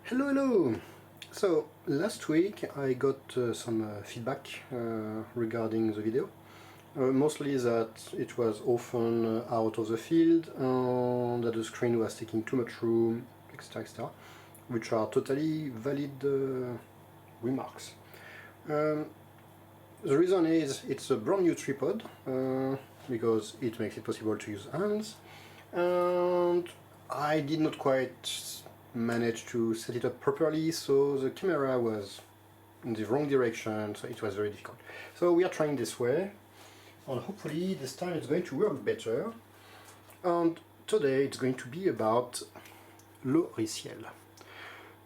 Hello, hello! So, last week I got some feedback regarding the video. Mostly that it was often out of the field and that the screen was taking too much room, etc, etc, which are totally valid remarks. The reason is it's a brand new tripod because it makes it possible to use hands, and I did not quite managed to set it up properly, so the camera was in the wrong direction, so it was very difficult. So we are trying this way, and hopefully this time it's going to work better. And today it's going to be about Loriciels.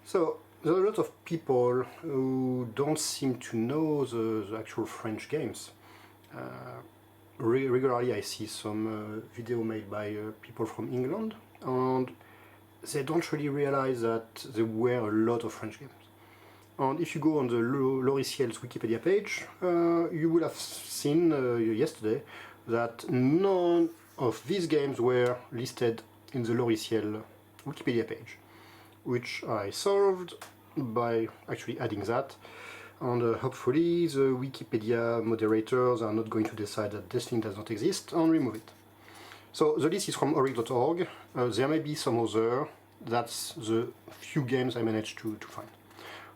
So there are a lot of people who don't seem to know the actual French games. Regularly I see some video made by people from England, and they don't really realize that there were a lot of French games. And if you go on the Loriciels Wikipedia page, you will have seen yesterday that none of these games were listed in the Loriciels Wikipedia page, which I solved by actually adding that. And hopefully the Wikipedia moderators are not going to decide that this thing does not exist and remove it. So the list is from Oric.org. There may be some other. That's the few games I managed to find.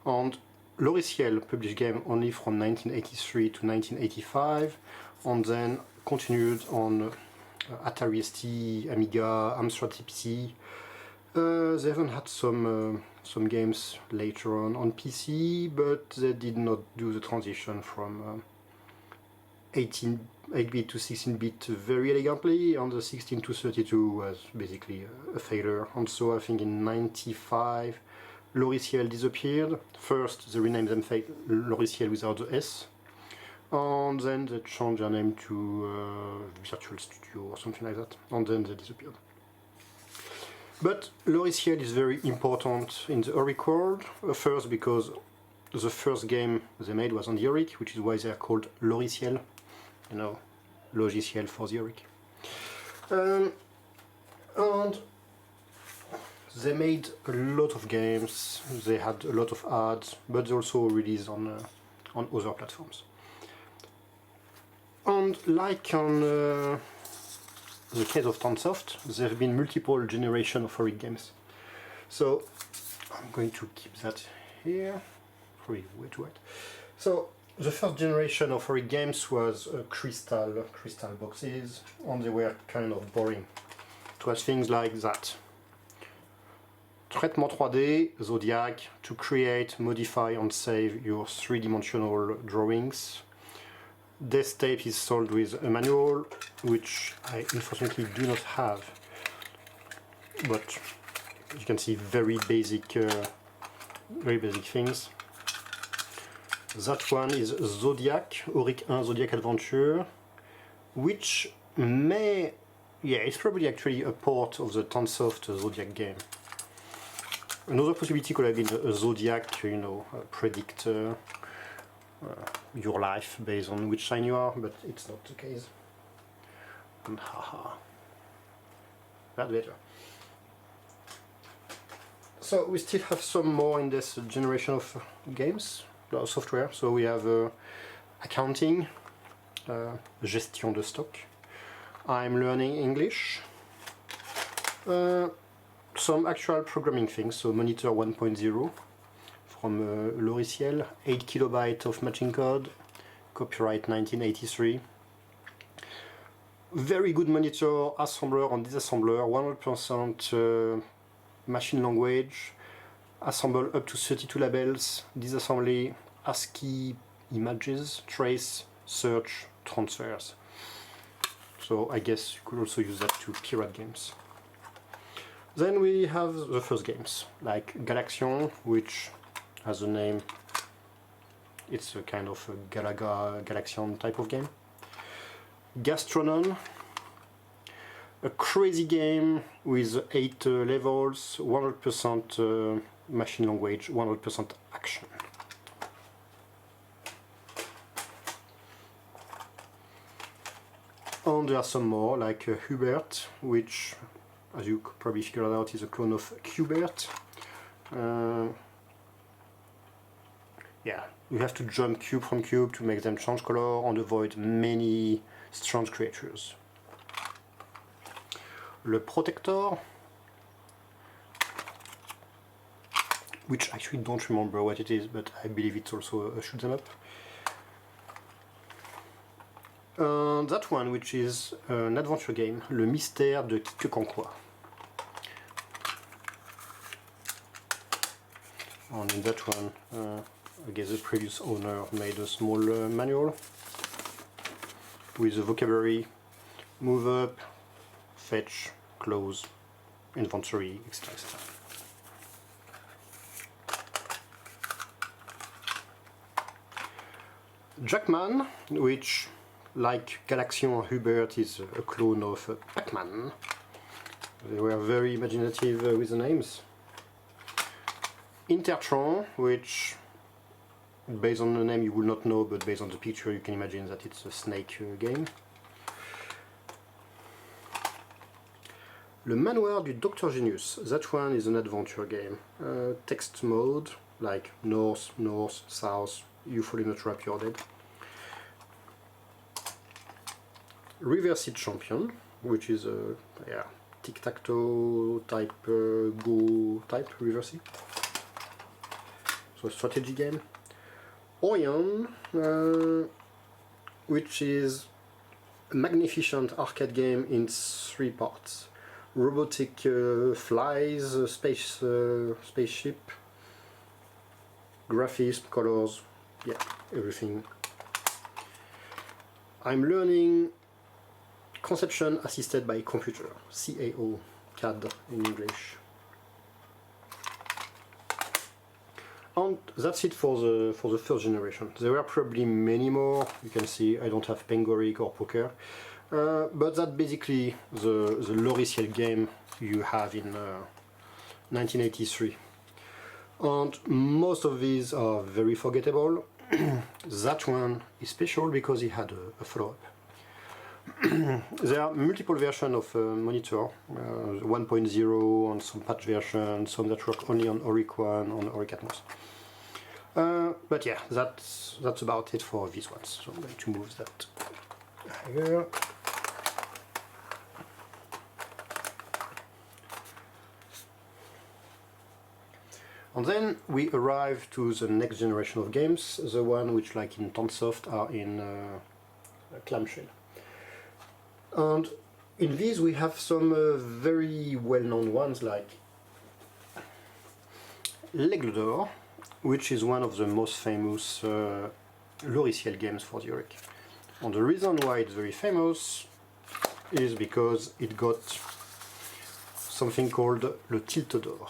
And Loriciels published game only from 1983 to 1985, and then continued on Atari ST, Amiga, Amstrad CPC. They even had some games later on PC, but they did not do the transition from 8-bit to 16-bit very elegantly, and the 16 to 32 was basically a failure. And so I think in 95 Loriciels disappeared. First they renamed them Loriciels without the S, and then they changed their name to Virtual Studio or something like that, and then they disappeared. But Loriciels is very important in the Oric world, first because the first game they made was on the Oric, which is why they are called Loriciels. You know, logiciel for the Oric. And they made a lot of games, they had a lot of ads, but they also released on other platforms. And like on the case of Tansoft, there have been multiple generations of Oric games. So I'm going to keep that here, probably way too wet. So the first generation of Oric games was crystal boxes, and they were kind of boring. It was things like that. Traitement 3D, Zodiac, to create, modify and save your three-dimensional drawings. This tape is sold with a manual, which I unfortunately do not have. But you can see very basic things. That one is Zodiac, Oric 1 Zodiac Adventure, which may, yeah, it's probably actually a port of the Tansoft Zodiac game. Another possibility could have been a Zodiac, you know, predict your life based on which sign you are, but it's not the case. And haha, that's better. So we still have some more in this generation of games. Software. So we have accounting, gestion de stock. I'm learning English. Some actual programming things. So monitor 1.0 from Loriciels, 8 kilobytes of matching code, copyright 1983. Very good monitor, assembler and disassembler, 100% machine language. Assemble up to 32 labels, disassembly, ASCII images, trace, search, transfers. So I guess you could also use that to pirate games. Then we have the first games, like Galaxion, which has a name, it's a kind of a Galaga, Galaxion type of game. Gastronom, a crazy game with 8 levels, 100% machine language, 100% action. And there are some more, like Hubert, which, as you could probably figure out, is a clone of Qbert. Yeah, you have to jump cube from cube to make them change color and avoid many strange creatures. Le Protector, which I actually don't remember what it is, but I believe it's also a shoot 'em up. That one, which is an adventure game, Le Mystère de Quiquecanquois. And in that one, I guess the previous owner made a small manual with the vocabulary, move up, fetch, close, inventory, etc. etc. Jackman, which, like Galaxian or Hubert, is a clone of Pac-Man. They were very imaginative with the names. Intertron, which, based on the name you will not know, but based on the picture you can imagine that it's a snake game. Le Manoir du DrGenius, that one is an adventure game. Text mode, like north, north, south, you fall in a trap, you're dead. Reversed Champion, which is a tic-tac-toe type, go type, reversed. So a strategy game. Orion, which is a magnificent arcade game in 3 parts. Robotic flies, spaceship, graphics, colors, yeah, everything. I'm learning conception assisted by computer, CAO, CAD in English. And that's it for the first generation. There were probably many more. You can see I don't have Pengoric or Poker. But that's basically the Loriciels game you have in 1983. And most of these are very forgettable. That one is special because it had a follow-up. There are multiple versions of Monitor, 1.0 and some patch versions, some that work only on Oric 1 and Oric Atmos. But yeah, that's about it for these ones. So I'm going to move that here. And then we arrive to the next generation of games, the one which, like in Tansoft, are in clamshell. And in these we have some very well-known ones like L'Aigle d'Or, which is one of the most famous Loriciels games for the Oric. And the reason why it's very famous is because it got something called Le Tilt d'Or.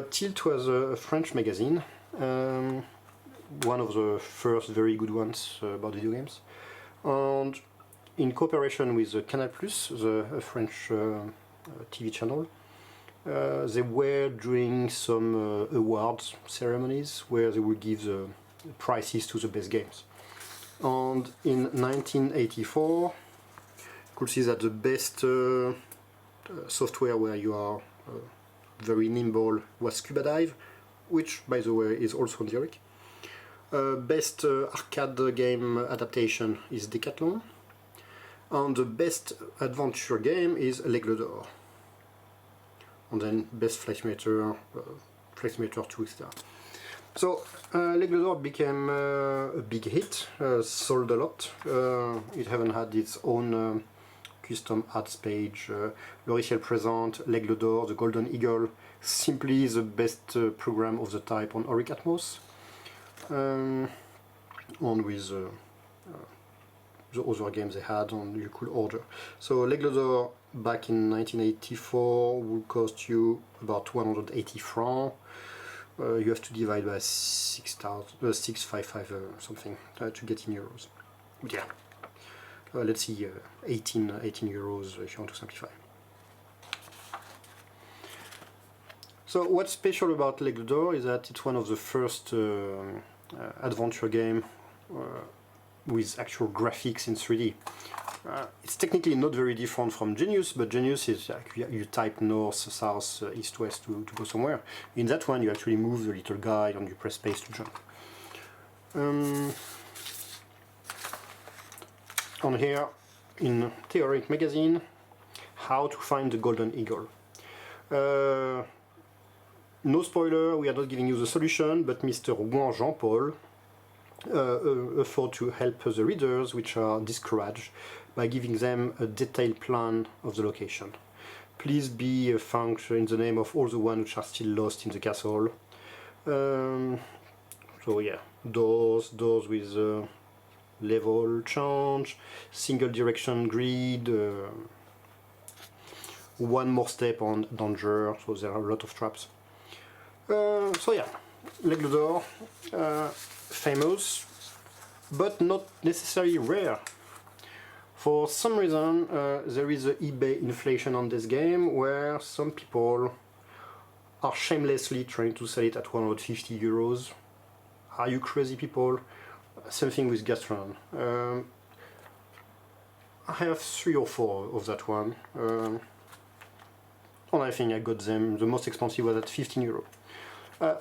Tilt was a French magazine, one of the first very good ones about video games, and in cooperation with Canal+, the French TV channel, they were doing some awards ceremonies where they would give the prizes to the best games. And in 1984, you could see that the best software where you are very nimble was Scuba Dive, which, by the way, is also on the Oric. Best arcade game adaptation is Decathlon, and the best adventure game is L'Aigle d'Or. And then best Flight Simulator 2, etc. So L'Aigle d'Or became a big hit, sold a lot. It haven't had its own custom ads page. Loriciels present L'Aigle d'Or, the Golden Eagle, simply the best program of the type on Oric Atmos, and with the other games they had, and you could order. So L'Aigle d'Or back in 1984 would cost you about 180 francs. You have to divide by 655 something to get in euros. But yeah, let's see, 18 euros if you want to simplify. So what's special about L'Aigle d'Or is that it's one of the first adventure game with actual graphics in 3D. It's technically not very different from Genius, but Genius is like you type north, south, east, west to go somewhere. In that one, you actually move the little guy and you press space to jump. On here, in Theoric magazine, how to find the golden eagle. No spoiler, we are not giving you the solution, but Mr. Rouen Jean-Paul afford to help the readers, which are discouraged, by giving them a detailed plan of the location. Please be thanked in the name of all the ones which are still lost in the castle. So yeah, doors with level change, single direction grid, one more step on danger, so there are a lot of traps. So yeah, l'aigle d'or, famous, but not necessarily rare. For some reason, there is a eBay inflation on this game where some people are shamelessly trying to sell it at 150 euros. Are you crazy people? Same thing with Gastron. I have 3 or 4 of that one. And I think I got them. The most expensive was at 15 euros.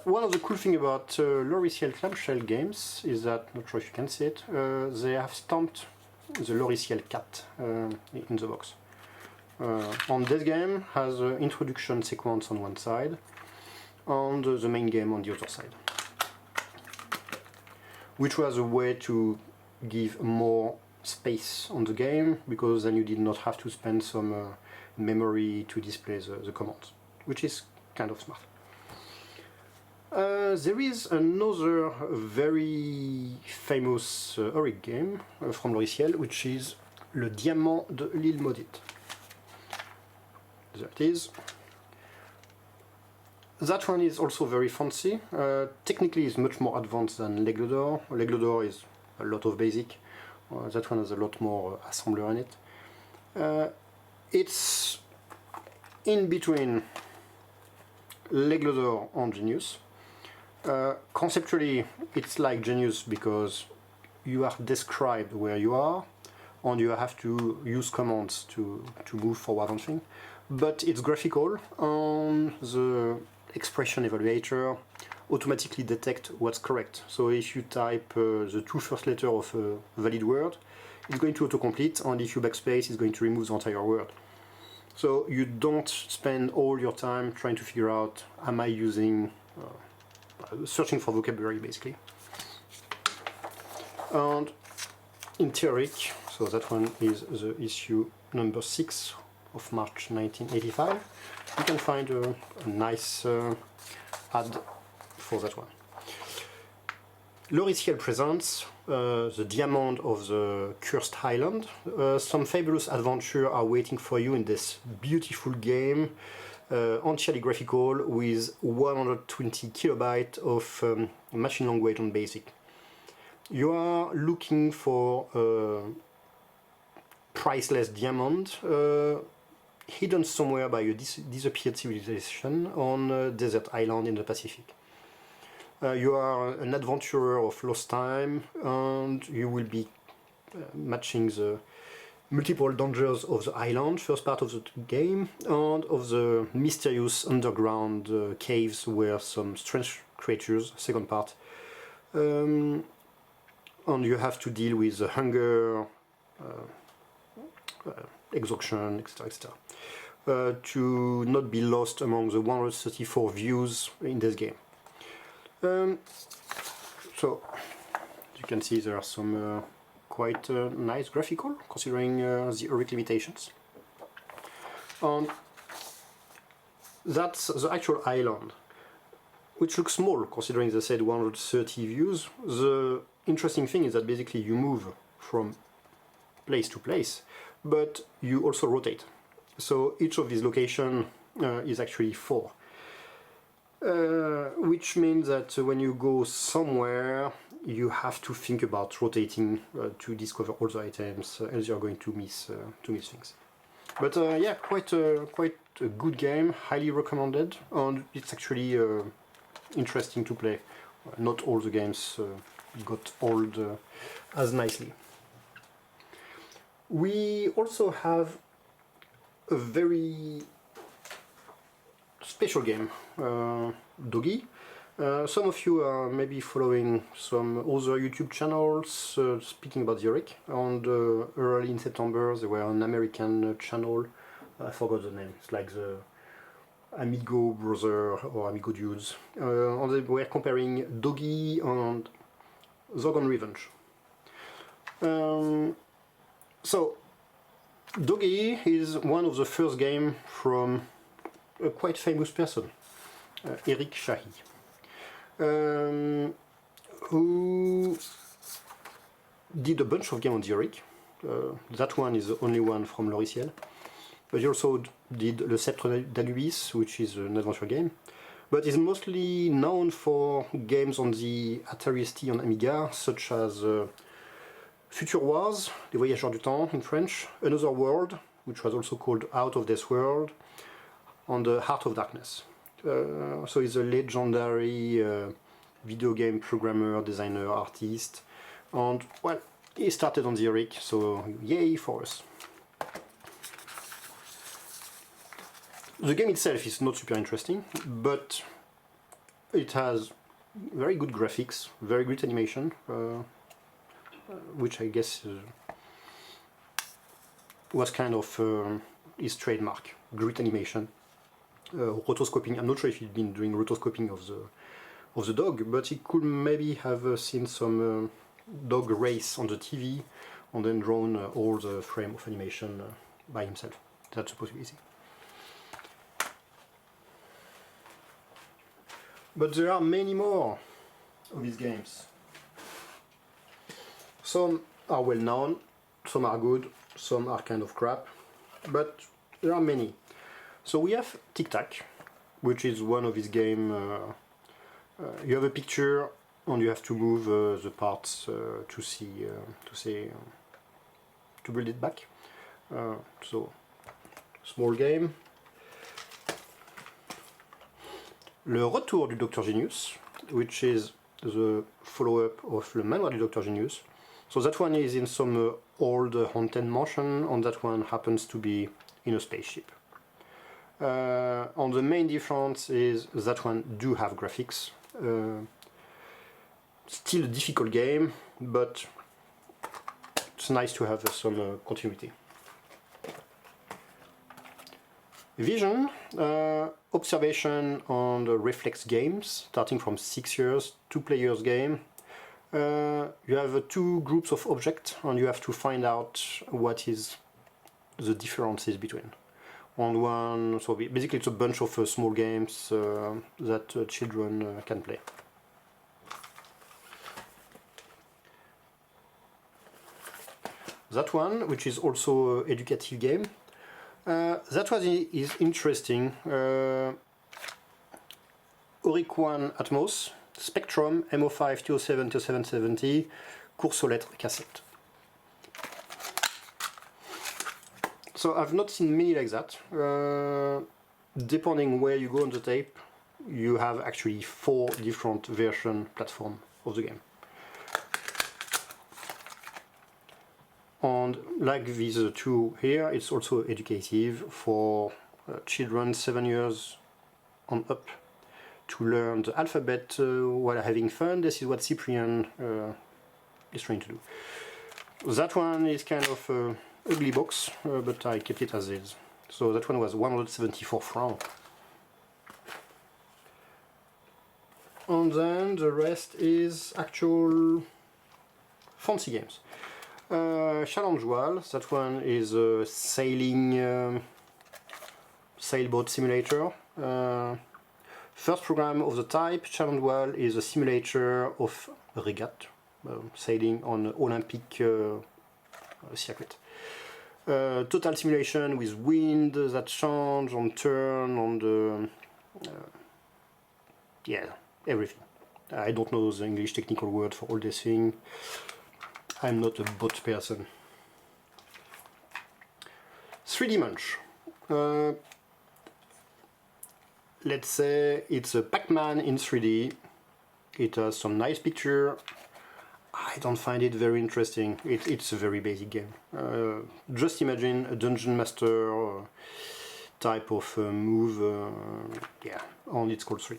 One of the cool things about Loriciels clamshell games is that, not sure if you can see it, they have stamped the Loriciels cat in the box. On this game has an introduction sequence on one side and the main game on the other side, which was a way to give more space on the game, because then you did not have to spend some memory to display the commands, which is kind of smart. There is another very famous Oric game from Loriciels, which is le Diamant de l'île Maudite. There it is. That one is also very fancy. Technically it's much more advanced than l'aigle d'or. L'aigle d'or is a lot of basic. That one has a lot more assembler in it. It's in between l'aigle d'or and Genius. Conceptually, it's like Genius because you are described where you are and you have to use commands to move forward on things. But it's graphical, and the expression evaluator automatically detects what's correct. So if you type the 2 first letters of a valid word, it's going to autocomplete, and if you backspace, it's going to remove the entire word. So you don't spend all your time trying to figure out, am I using searching for vocabulary, basically. And in Theoric, so that one is the issue number 6 of March 1985. You can find a nice ad for that one. Loriciels presents the Diamant of the Cursed Island. Some fabulous adventures are waiting for you in this beautiful game, entirely graphical, with 120 kilobytes of machine language on BASIC. You are looking for a priceless diamond hidden somewhere by a disappeared civilization on a desert island in the Pacific. You are an adventurer of lost time, and you will be matching the multiple dangers of the island, first part of the game, and of the mysterious underground caves where some strange creatures, second part. And you have to deal with the hunger, exhaustion, etc., etc. To not be lost among the 134 views in this game. So, as you can see, there are some quite nice graphical, considering the Oric limitations. And that's the actual island, which looks small, considering they said 130 views. The interesting thing is that basically you move from place to place, but you also rotate. So each of these locations is actually 4. Which means that when you go somewhere, you have to think about rotating to discover all the items, else you're going to miss things. But yeah, quite a good game, highly recommended, and it's actually interesting to play. Not all the games got old as nicely. We also have a very special game, Doogie. Some of you are maybe following some other YouTube channels speaking about the Oric, and early in September there were an American channel, I forgot the name, it's like the Amigo brother or Amigo dudes, and they were comparing Doogie and Zorgon Revenge. So Doogie is one of the first games from a quite famous person, Eric Shahi, who did a bunch of games on the Oric. That one is the only one from Loriciels, but he also did Le Sceptre d'Anubis, which is an adventure game, but is mostly known for games on the Atari ST and Amiga, such as Future Wars, Les Voyageurs du Temps in French, Another World, which was also called Out of This World, and the Heart of Darkness. So he's a legendary video game programmer, designer, artist, and well, he started on the Oric, so yay for us. The game itself is not super interesting, but it has very good graphics, very good animation, which I guess was kind of his trademark, great animation. Rotoscoping, I'm not sure if he'd been doing rotoscoping of the dog, but he could maybe have seen some dog race on the TV and then drawn all the frame of animation by himself. That's a possibility. But there are many more of these games. Some are well known, some are good, some are kind of crap, but there are many. So we have Tic Tac, which is one of these games. You have a picture and you have to move the parts to build it back. So small game. Le Retour du DrGenius, which is the follow-up of Le Manoir du DrGenius. So that one is in some old haunted mansion, and that one happens to be in a spaceship. And the main difference is that one do have graphics. Still a difficult game, but it's nice to have some continuity. Vision, observation and reflex games, starting from 6 years, 2 players game. You have 2 groups of objects and you have to find out what is the differences between. On one, so basically it's a bunch of small games that children can play. That one, which is also an educative game, that one is interesting. Oric 1 Atmos, Spectrum, MO5, 207, 2770, course aux lettres, cassette. So I've not seen many like that. Depending where you go on the tape, you have actually 4 different version platform of the game. And like these 2 here, it's also educative for children 7 years and up to learn the alphabet while having fun. This is what Cyprian is trying to do. That one is kind of ugly box, but I kept it as is. So that one was 174 francs. And then the rest is actual fancy games. Challenge Wall, that one is a sailing sailboat simulator. First program of the type. Challenge Wall is a simulator of regatta, sailing on Olympic circuit. Total simulation with wind that change and turn and yeah, everything. I don't know the English technical word for all this thing. I'm not a boat person. 3D Munch. Let's say it's a Pac-Man in 3D. It has some nice picture. I don't find it very interesting. It's a very basic game. Just imagine a dungeon master type of move, yeah, and it's called 3D.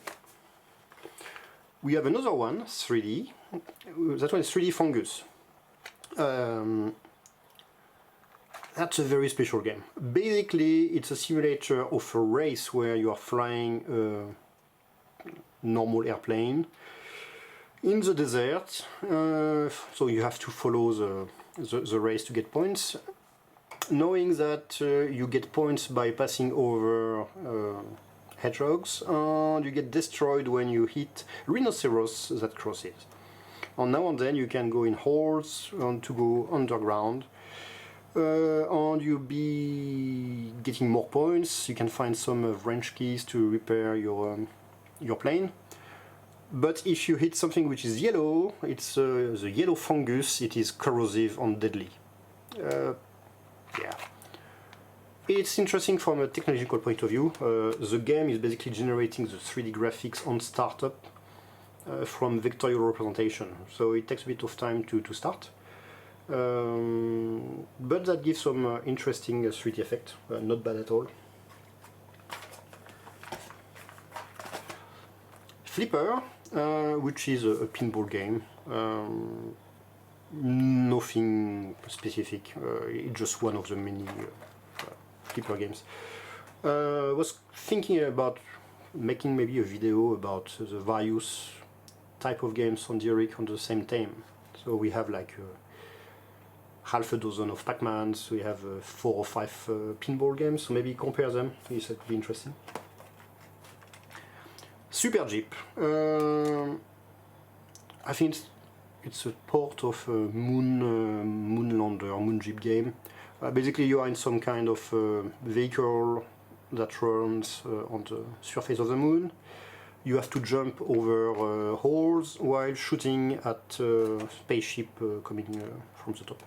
We have another one, 3D. That one is 3D Fungus. That's a very special game. Basically, it's a simulator of a race where you are flying a normal airplane in the desert, so you have to follow the race to get points, knowing that you get points by passing over hedgehogs, and you get destroyed when you hit rhinoceros that crosses. And now and then you can go in holes and to go underground, and you'll be getting more points. You can find some wrench keys to repair your plane. But if you hit something which is yellow, it's the yellow fungus. It is corrosive and deadly. Yeah. It's interesting from a technological point of view. The game is basically generating the 3D graphics on startup from vectorial representation. So it takes a bit of time to start. But that gives some interesting 3D effect. Not bad at all. Flipper, which is a pinball game. Nothing specific. It's just one of the many Flipper games. Was thinking about making maybe a video about the various type of games on the Oric on the same theme. So we have like half a dozen of Pac-Mans, we have 4 or 5 pinball games, so maybe compare them. It would be interesting. Super Jeep. I think it's a port of a Moonlander, Moon Jeep game. Basically, you are in some kind of vehicle that runs on the surface of the moon. You have to jump over holes while shooting at a spaceship coming from the top.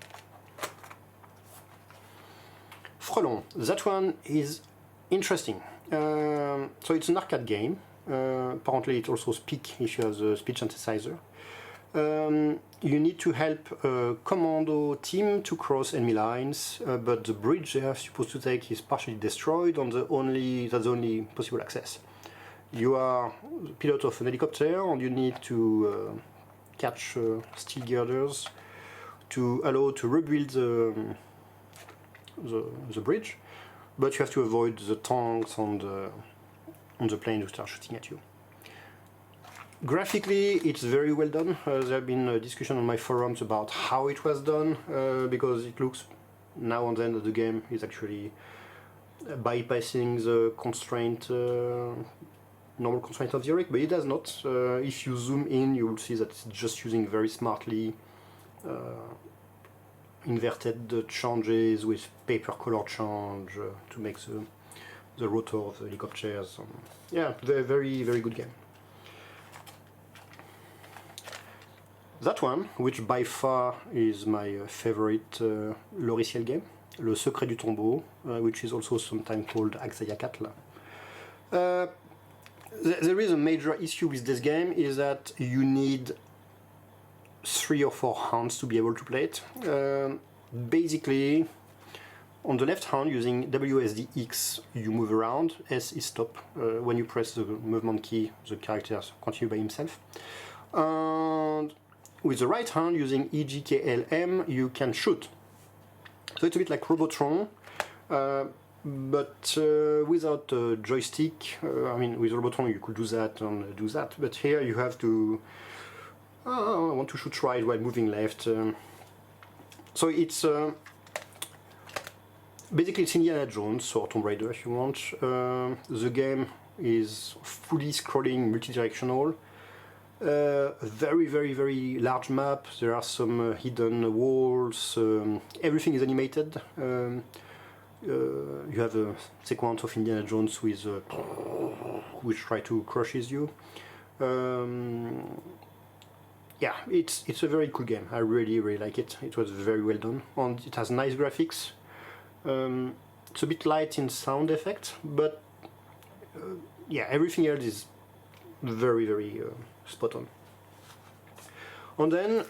Frelon. That one is interesting. So it's an arcade game. Apparently it also speaks if you have the speech synthesizer. You need to help a commando team to cross enemy lines, but the bridge they are supposed to take is partially destroyed, and that's the only possible access. You are the pilot of an helicopter, and you need to catch steel girders to allow to rebuild the bridge, but you have to avoid the tanks on the plane who start shooting at you. Graphically, it's very well done. There have been a discussion on my forums about how it was done, because it looks now and then that the game is actually bypassing the constraint, normal constraint of the Oric, but it does not. If you zoom in, you will see that it's just using very smartly inverted changes with paper color change to make the rotor of the helicopters. Yeah, very, very good game. That one, which by far is my favorite Loriciels game, Le Secret du Tombeau, which is also sometimes called Axayacatl. There is a major issue with this game, is that you need 3 or 4 hands to be able to play it. Basically, on the left hand, using WSD-X, you move around, S is stop. When you press the movement key, the characters continue by himself. And with the right hand, using IJK you can shoot. So it's a bit like Robotron, but without a joystick. I mean, with Robotron you could do that and do that, but here you have to... I want to shoot right while moving left. So it's... basically it's Indiana Jones or Tomb Raider if you want. The game is fully scrolling, multi-directional. Very, very, very large map. There are some hidden walls. Everything is animated. You have a sequence of Indiana Jones with which try to crushes you. Yeah, it's a very cool game. I really, really like it. It was very well done, and it has nice graphics. It's a bit light in sound effects, but yeah, everything else is very, very spot on. And then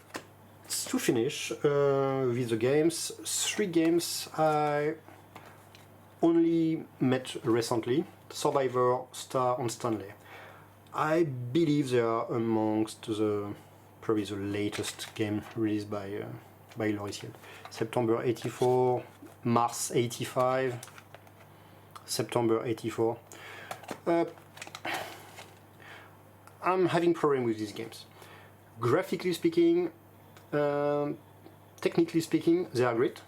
to finish with the games, 3 games I only met recently: Survivor, Star and Stanley. I believe they are amongst probably the latest game released by Loriciels. September 84, Mars 85, September 84. I'm having problem with these games. Graphically speaking, technically speaking, they are great.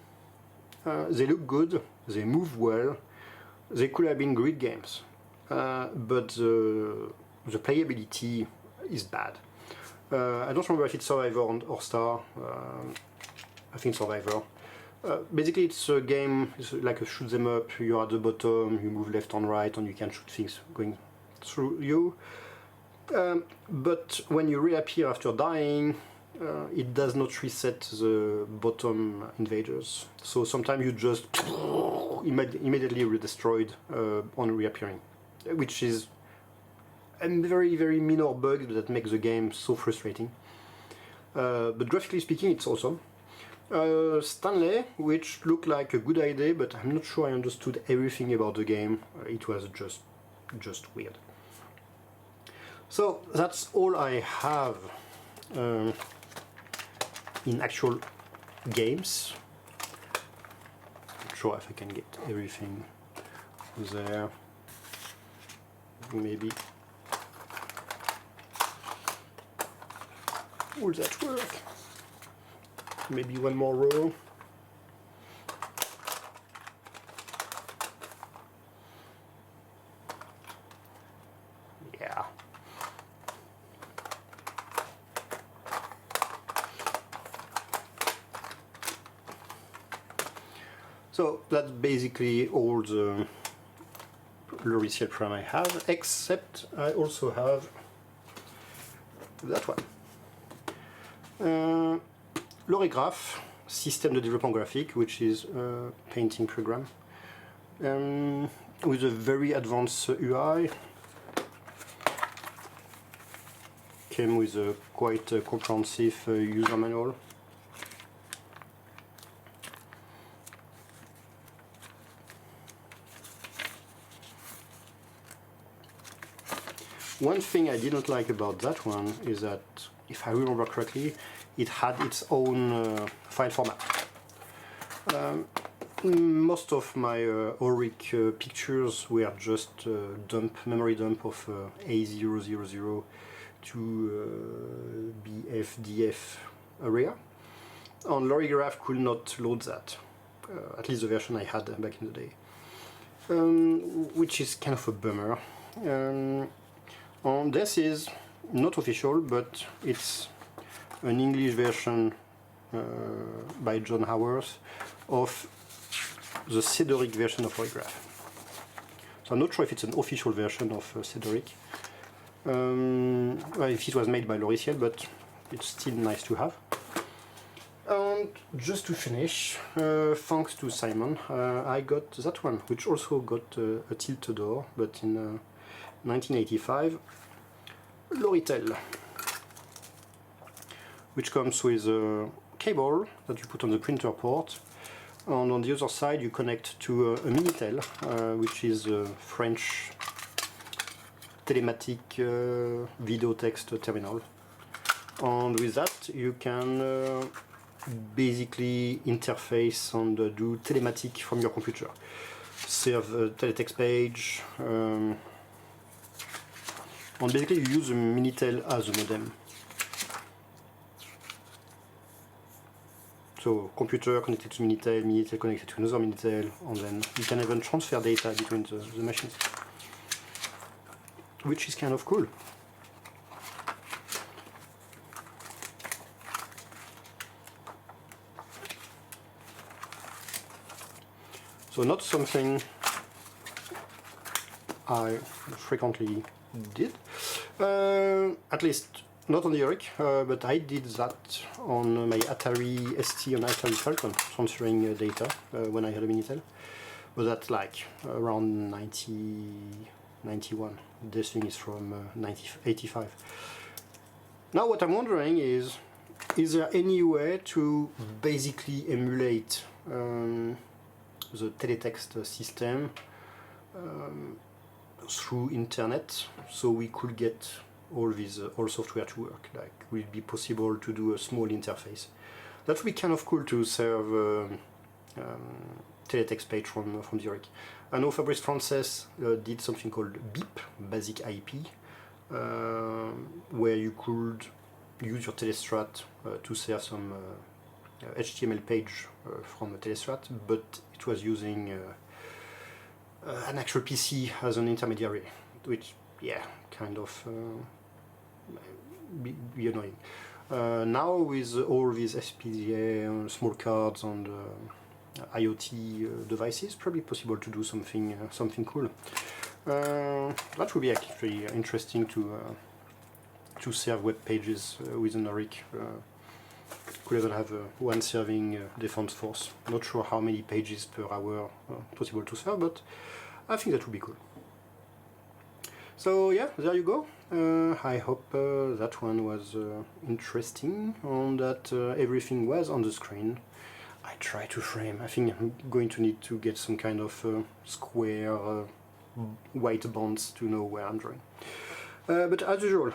They look good, they move well, they could have been great games, but the playability is bad. I don't remember if it's Survivor or Star. I think Survivor. Basically, it's a game, it's like a shoot them up. You're at the bottom, you move left and right, and you can shoot things going through you. But when you reappear after dying, it does not reset the bottom invaders. So sometimes you just immediately destroyed on reappearing, which is a very, very minor bug that makes the game so frustrating. But graphically speaking, it's awesome. Stanley, which looked like a good idea, but I'm not sure I understood everything about the game. It was just weird. So that's all I have in actual games. Not sure if I can get everything there. Maybe. Will that work? Maybe one more row. Yeah. So that's basically all the Loriciels program I have, except I also have that one. Loricgraph, Système de développement graphique, which is a painting program with a very advanced UI. Came with a quite comprehensive user manual. One thing I did not like about that one is that, if I remember correctly, it had its own file format. Most of my Oric pictures were just memory dump of A000 to BFDF area. And Loricgraph could not load that, at least the version I had back in the day, which is kind of a bummer. And this is not official, but it's an English version by John Howarth of the Cedoric version of Oricgraph. So I'm not sure if it's an official version of Cedoric, if it was made by Loriciels, but it's still nice to have. And just to finish, thanks to Simon, I got that one, which also got a tilt door, but in 1985, Loriciels, which comes with a cable that you put on the printer port, and on the other side you connect to a Minitel, which is a French telematic video text terminal. And with that you can basically interface and do telematic from your computer. Serve a teletext page, and basically you use a Minitel as a modem. So computer connected to Minitel, Minitel connected to another Minitel, and then you can even transfer data between the machines, which is kind of cool. So not something I frequently did, at least not on the Oric, but I did that on my Atari ST and Atari Falcon, transferring data when I had a Minitel. But that's like around 91. This thing is from 85. Now what I'm wondering is, is there any way to basically emulate the teletext system through internet, so we could get all software to work? Like, will it be possible to do a small interface? That would be kind of cool to serve teletext page from the Oric. I know Fabrice Frances did something called BIP, Basic IP, where you could use your Telestrat to serve some HTML page from a Telestrat, but it was using an actual PC as an intermediary, which, yeah, kind of be annoying. Now with all these FPGA, small cards and IoT devices, probably possible to do something cool. That would be actually interesting to serve web pages within Oric. Could even have one serving defense force. Not sure how many pages per hour possible to serve, but I think that would be cool. So yeah, there you go. I hope that one was interesting and that everything was on the screen. I try to frame. I think I'm going to need to get some kind of square white bonds to know where I'm drawing. But as usual,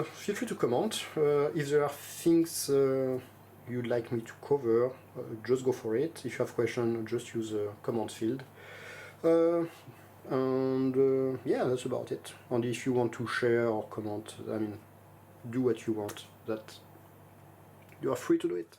feel free to comment. If there are things you'd like me to cover, just go for it. If you have questions, just use the comment field. And yeah, that's about it. And if you want to share or comment, I mean, do what you want. That you are free to do it.